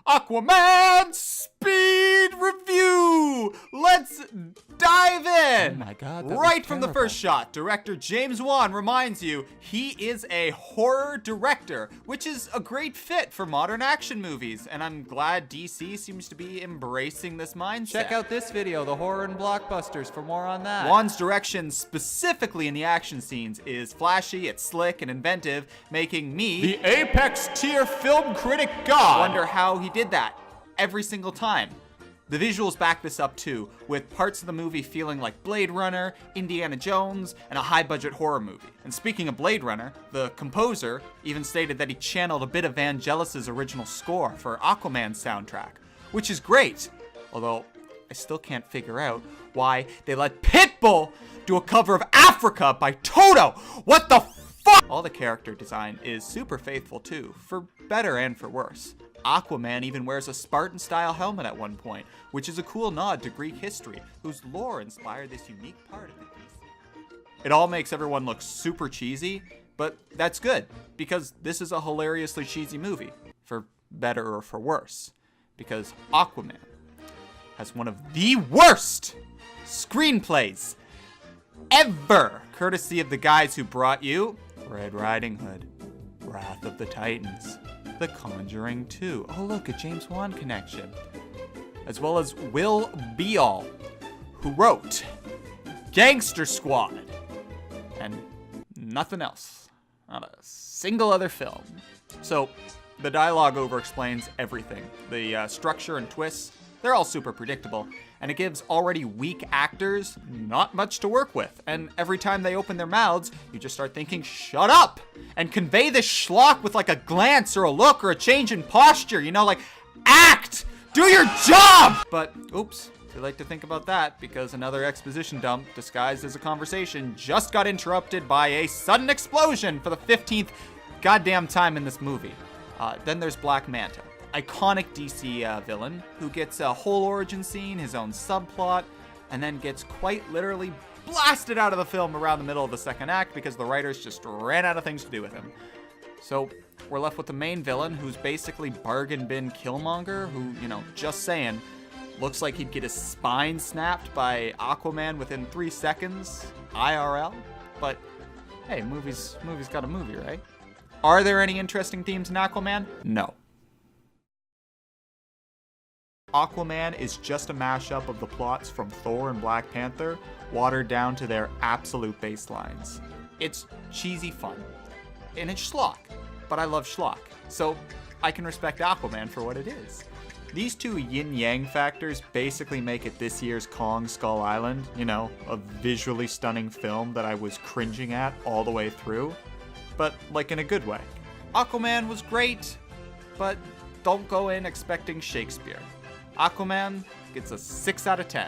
Aquaman speed review! Let's dive in! Oh my God, right from the first shot, director James Wan reminds you he is a horror director, which is a great fit for modern action movies, and I'm glad DC seems to be embracing this mindset. Check out this video, the horror and blockbusters, for more on that. Wan's direction, specifically in the action scenes, is flashy, it's slick and inventive, making me, the apex tier film critic god, wonder how he did that every single time. The visuals back this up too, with parts of the movie feeling like Blade Runner, Indiana Jones, and a high-budget horror movie. And speaking of Blade Runner, the composer even stated that he channeled a bit of Vangelis's original score for Aquaman's soundtrack, which is great, although I still can't figure out why they let Pitbull do a cover of Africa by Toto. What the fuck? All the character design is super faithful too, for better and for worse. Aquaman even wears a Spartan-style helmet at one point, which is a cool nod to Greek history, whose lore inspired this unique part of the piece. It all makes everyone look super cheesy, but that's good, because this is a hilariously cheesy movie, for better or for worse, because Aquaman has one of the worst screenplays ever, courtesy of the guys who brought you Red Riding Hood, Wrath of the Titans, The Conjuring 2. Oh look, a James Wan connection. As well as Will Beall, who wrote Gangster Squad. And nothing else. Not a single other film. So, the dialogue over-explains everything. The structure and twists, they're all super predictable. And it gives already weak actors not much to work with. And every time they open their mouths, you just start thinking, shut up! And convey this schlock with like a glance or a look or a change in posture, you know, like, act! Do your job! But, oops, too late to think about that, because another exposition dump disguised as a conversation just got interrupted by a sudden explosion for the 15th goddamn time in this movie. Then there's Black Manta. Iconic DC villain who gets a whole origin scene, his own subplot, and then gets quite literally blasted out of the film around the middle of the second act because the writers just ran out of things to do with him. So we're left with the main villain, who's basically bargain bin Killmonger, who, you know, just saying, looks like he'd get his spine snapped by Aquaman within 3 seconds, IRL. But hey, movie's got a movie, right? Are there any interesting themes in Aquaman? No. Aquaman is just a mashup of the plots from Thor and Black Panther, watered down to their absolute baselines. It's cheesy fun, and it's schlock, but I love schlock, so I can respect Aquaman for what it is. These two yin-yang factors basically make it this year's Kong Skull Island, you know, a visually stunning film that I was cringing at all the way through, but like in a good way. Aquaman was great, but don't go in expecting Shakespeare. Aquaman gets a 6 out of 10.